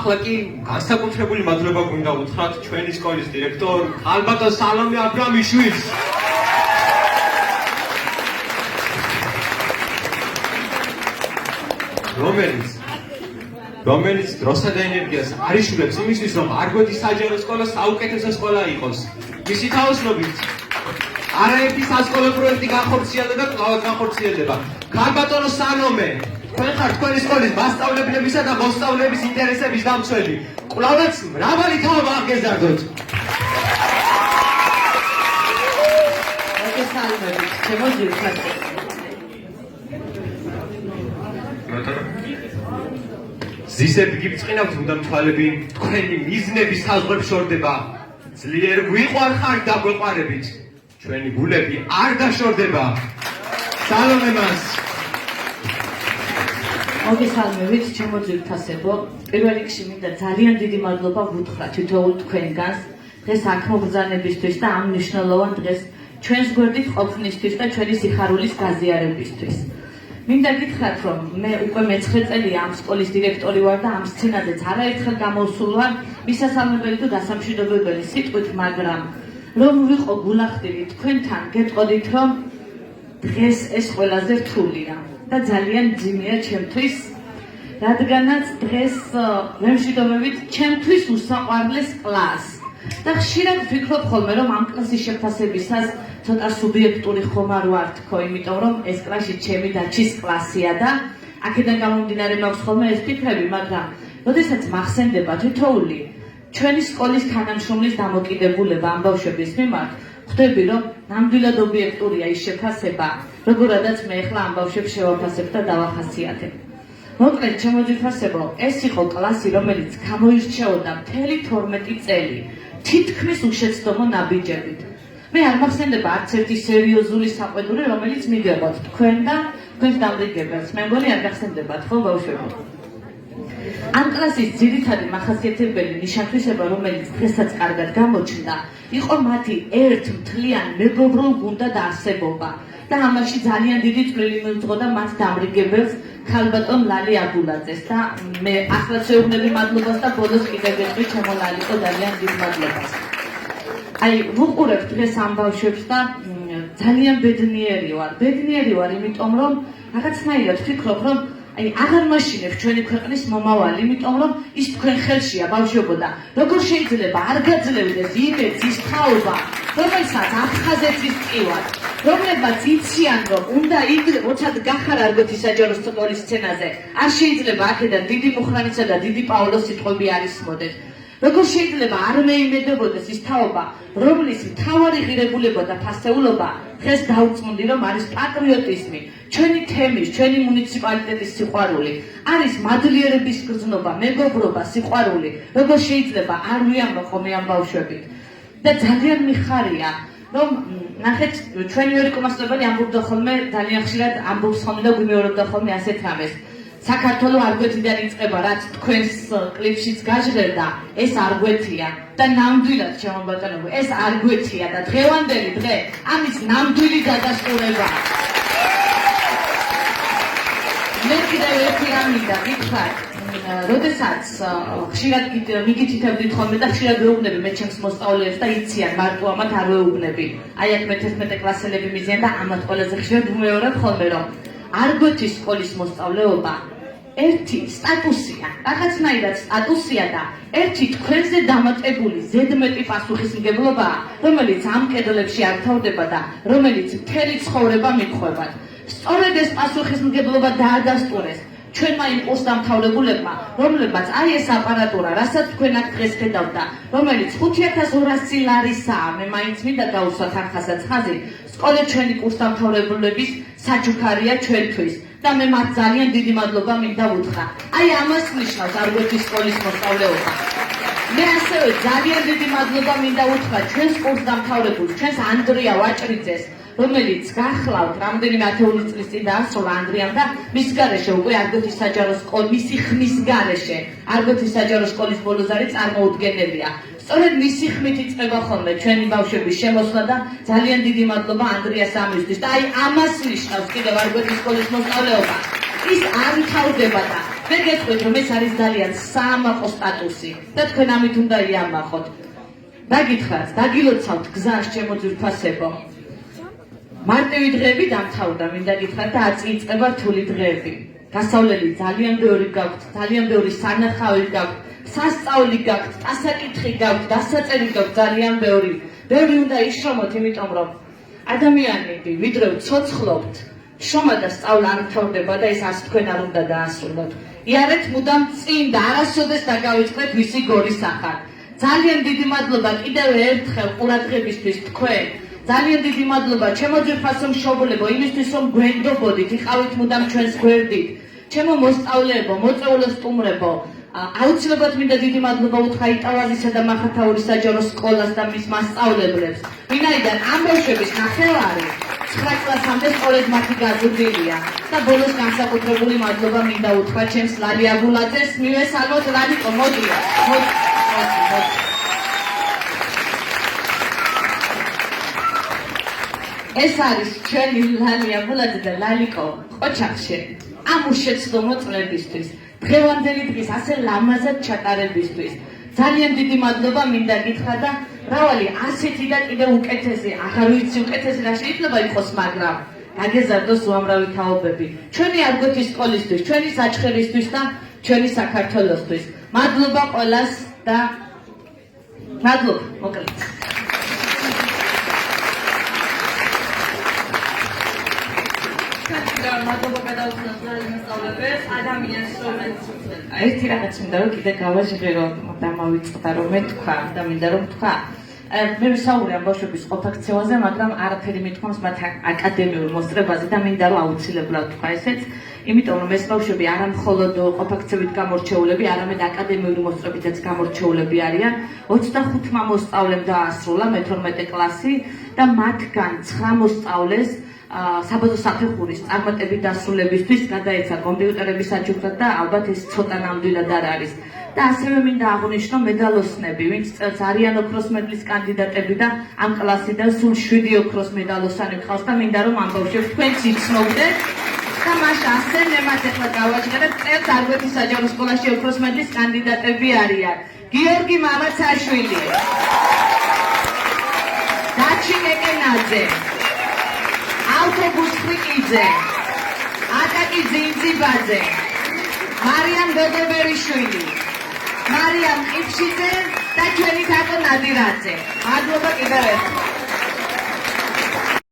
ახლა კი განსაკუთრებული მადლობა გვინდა უთხრათ ჩვენი სკოლის დირექტორ ალბათო სალომე აბრამიშვილს. რომელიც დროსა და ენერგიას არიშულებს იმისთვის, რომ არგვეთის საჯარო სკოლა საუკეთესო სკოლა იყოს. მისი თაოსნობით არაერთი სასკოლო პროექტი განხორციელდება და კვლავ განხორციელდება. ქარბატონო სალომე, თქვენ ხართ თქვენი სკოლის მასწავლებლებისა და მოსწავლეების ინტერესების დამცველი. კვლავაც მრავალი თაობა აღგეზარდოთ. მოგესალმებით, ჩემო ძირითადად. ზისები გიბწყინავთ, უნდა თვალები თქვენი მიზნების საზღვრებს შორდება. ძლიერ გვიყვარხართ და გვეყვარებით. ჩვენი გულები არ დაშორდება. სალომე მას. მოგესალმებით, ჩემო ძირითასებო. პირველ რიგში მინდა ძალიან დიდი მადლობა ვუთხრა თითოეულ თქვენგანს დღეს აქ მოგზაურობისთვის და ამ მნიშვნელოვან დღეს ჩვენს გვერდით ყოფნისთვის და ჩვენი სიხარულის გაზიარებისთვის. მინდა გითხრათ, რომ მე უკვე მე-9 წელია ამ სკოლის დირექტორი ვარ და ამ სცენაზეც არაერთხელ გამოვსულ ვარ მისასალმებელი თუ დასამშვიდობებელი სიტყვით, მაგრამ რომ ვიყო გულახდილი თქვენთან, გეტყოდით, რომ დღეს ეს ყველაზე რთულია და ძალიან ძიმეა ჩემთვის, რადგანაც დღეს ვემშვიდობებით ჩემთვის უსაყვარლეს კლასს. და ხშირად ვფიქრობ ხოლმე, რომ ამ კლასის შეფასებისას ცოტა სუბიექტური ხომ არ ვარ თქო, იმიტომ რომ ეს კლასი ჩემი დაჩის კლასია და აქედან გამომდინარე მაქვს ხოლმე ეს ფიქრები, მაგრამ როდესაც მახსენდება თითოეული ჩვენი სკოლის თანამშრომლის დამოკიდებულება ამ ბავშვების მიმართ, ხვდები, რომ ნამდვილად ობიექტურია ის შეფასება, როგორადაც მე ახლა ამ ბავშვებს შევაფასებ და დავახასიათებ. მოკლედ, ჩემო ძირითასებო, ეს იყო კლასი, რომელიც გამოირჩეოდა მთელი 12 წელი თითქმის უშეცდომო ნაბიჯებით. მე არ მახსენდება არც ერთი სერიოზული საყვედური, რომელიც მიგებოთ თქვენ და თქვენს დამრიგებელს. მე მგონი არ გახსენდებათ, ხო ბავშვებო? ამ კლასის ძირითადი მახასიათებელი ნიშან-თვისება, რომელიც დღესაც კარგად გამოჩნდა, იყო მათი ერთ მთლიან მეგობრულ გუნდად არსებობა და ამაში ძალიან დიდი წვლილი მიუძღოდა მათ დამრიგებელს ქალბატონ ლალი აბულაძეს და მე ახლაც ვეუბნები მადლობას და ბოლოს კიდევ ვეთქვი ჩემო ლალიკო ძალიან დიდ მადლობას. აი, ვუყურებ დღეს ამ ბავშვებს და ძალიან ბედნიერი ვარ, იმიტომ რომ რაღაცნაირად ვფიქრობ, რომ აი აღარ მაშინებ ჩვენი ქვეყნის მომავალი, იმიტომ რომ ის თქვენ ხელშია ბავშვებო და როგორ შეიძლება არ გაძლევდეს იმედს ის თაობა, რომელსაც აფხაზებს ის ტკივად, რომლებაც იციან, რომ უნდა როდესაც გახარ არგვეთის საჯარო სკოლის სცენაზე, არ შეიძლება აქედან დიდი მუხრანისა და დიდი პაოლოს სიტყვები არ ისმოდეს. როგორ შეიძლება არ მეიმედებოდეს ის თაობა, რომლის მთავარი ღირებულება და ფასეულობა დღეს დაუწმუნდი, რომ არის პატრიოტიზმი, ჩვენი თემის, ჩვენი მუნიციპალიტეტის სიყვარული, არის მადლიერების გრძნობა, მეგობრობა, სიყვარული, როგორ შეიძლება არ ვიამბო მე ამ ბავშვებით. და ძალიან მიხარია, რომ ნახეთ, ჩვენი ორი კომასწავლებელი ამბობდა ხოლმე, ძალიან ხშირად ამბობს ხოლმე და გვიმეორებდა ხოლმე ასეთ რამეს. საქართველო არგვეთიდან იწყება, რაც თქვენს კლიპშიც გაჟღერდა, ეს არგვეთია და ნამდვილად ჩემო ბატონებო, ეს არგვეთია და დღევანდელი დღე ამის ნამდვილი დადასტურება. მე კიდევ ერთი რამ მინდა გითხრათ, როდესაც ხშირად მიგითითებდით ხოლმე და ხშირად ვეუბნები მე ჩემს მოსწავლეებს და იციან, მარტო ამათ არ ვეუბნები. აი აქ მე-11 კლასელები მიზიან და ამათ ყველაზე ხშირად ვმეორებ ხოლმე, რომ არგვეთის სკოლის მოსწავლეობა ერთი სტატუსია, რაღაცნაირად სტატუსია და ერთი თქვენზე დამატებული ზედმეტი პასუხისმგებლობაა, რომელიც ამ კედლებში არ თავდება და რომელიც მთელი ცხოვრება მიყვებათ. სწორედ ეს პასუხისმგებლობა დაადასტურეს ჩვენმა იმ კურსდამთავრებულებმა, რომლებმაც აი ეს აპარატურა, რასაც თქვენ აქ დღეს ხედავთ და რომელიც 5200 ლარისაა, მე მაინც მინდა დავუსვათ ახასაც ხაზი, სწორედ ჩვენი კურსდამთავრებულების საჩუქარია ჩვენთვის. და მე მათ ძალიან დიდი მადლობა მინდა ვუთხრა. აი ამას ნიშნავს არგვეთის სკოლის მოსწავლეობა. მე ასევე ძალიან დიდი მადლობა მინდა ვუთხრა ჩვენს კურსდამთავრებულს, ჩვენს ანდრია ვაჭრიძეს, რომელიც გახლავთ რამდენიმე ათეული წლის წინ დაასრულა ანდრიამ და მის გარეშე უკვე არგვეთის საჯარო სკოლის, მისი ხმის გარეშე არგვეთის საჯარო სკოლის ბოლოზარი წარმოუდგენელია. სწორედ მისი ხმით იწყება ხოლმე ჩვენი ბავშვების შემოსვლა და ძალიან დიდი მადლობა ანდრიას ამისთვის და აი ამას ნიშნავს კიდევ არგვეთის სკოლის მოსწავლეობა. ის არ ვითარდება და მე გეტყვით რომ ეს არის ძალიან საამაყო სტატუსი და თქვენ ამით უნდა იამახოთ. დაგითხრათ, დაგილოცავთ გზას ჩემო ძვირფასებო. მარტივი დღეები დამთავრდა, მინდა გითხრათ და აწიწყება რთული დღეები. გასავლელი ძალიან ბევრი გაქვთ, ძალიან ბევრი სანახავი გაქვთ, სასწაული გაქვთ, დასაკითხი გაქვთ, დასაწერი გაქვთ ძალიან ბევრი. ბევრი უნდა იშრომოთ, იმიტომ რომ ადამიანები ვიდრე ვცოცხლობთ, შრომა და სწავლა არ მთავრდება და ეს არც თქვენ არ უნდა დაასრულოთ. იარეთ მუდამ წინ და არასოდეს დაგავიწყდეთ ვისი გორის ახალ. ძალიან დიდი მადლობა კიდევ ერთხელ ყურადღებისთვის თქვენ. ძალიან დიდი მადლობა ჩემო ძვირფასო მშობლებო, იმისთვის რომ გვენდობოდით, იყავით მუდამ ჩვენს გვერდით. ჩემო მოსწავლეებო, მოწვეულო სტუმრებო, აუცილებლად მინდა დიდი მადლობა უთხრა იტავაზისა და მახათაურის საჯარო სკოლას და მის მასწავლებლებს, ვინაიდან ამ ბავშვების ნახევარი 9 კლასამდე სწორედ მათი გაზრდილია და ბოლოს განსაკუთრებული მადლობა მინდა უთხრა ჩემს ლალი აგულაძეს, მივესალმოთ ლალიკო, მოდია. ეს არის ჩვენი ლალი აგულაძე და ლალიკო ყოჩახში ამ უშეცდომო წლებისთვის, დღევანდელი დღის ასე ლამაზად ჩატარებისთვის. ძალიან დიდი მადლობა მინდა გითხრა და მრავალი ასეთი და კიდევ უკეთესი, აღარ ვიცი უკეთესი რა შეიძლება იყოს, მაგრამ დაგეზარდოს უამრავი თაობები. ჩვენი არგოთის სკოლისთვის, ჩვენი საჩხერისთვის და ჩვენი საქართველოსთვის. მადლობა ყველას და მადლობა, მოკლედ. მადლობა გადავუხსნათ მასწავლებელს, ადამიანს რომელიც ერთი რაღაც მინდა რომ კიდე გავაჟღერო და მოვიწყდა რომ მე თქვა და მინდა რომ თქვა. მე ვისაუბრე ამ ბავშვების ყოფაქცევაზე, მაგრამ არაფერი მithქვამს მათ აკადემიურ მოსწრებაზე და მინდა რომ აუცილებლად თქვა ესეც, იმიტომ რომ ეს ბავშვები არა მხოლოდ ყოფაქცევით გამორჩეულები, არამედ აკადემიური მოსწრებითაც გამორჩეულები არიან. 25-მა მოსწავლემ დაასრულა მე-12 კლასი და მათგან 9 მოსწავლეს საბაზო საფეხურის წარმატებით დასრულებისთვის გადაეცა კომპიუტერების აჩუქრად და ალბათ ეს ცოტა ნამდვილად არ არის. და ასევე მინდა აღვნიშნო მედალოსნები, ვინც წელს არიან ოქროს მედლის კანდიდატები და ამ კლასიდან სულ 7 ოქროს მედალოსანი გყავს და მინდა რომ ამ ბავშვებს თქვენც იცნობდეთ და მას ასე ნემათ ეხლა გავაჟღერებ, წელს არგვეთის საჯარო სკოლაში ოქროს მედლის კანდიდატები არიან. გიორგი მამაცაშვილი, დაჩი ეკენაძე, ავტობუს ხვიკიძე, აკაკი ძინძიბაძე, მარიამ გოგებერიშვილი, მარიამ ყიფშიძე და ჩვენი თაკო ნადირაძე. მადლობა კიდევ ერთხელ.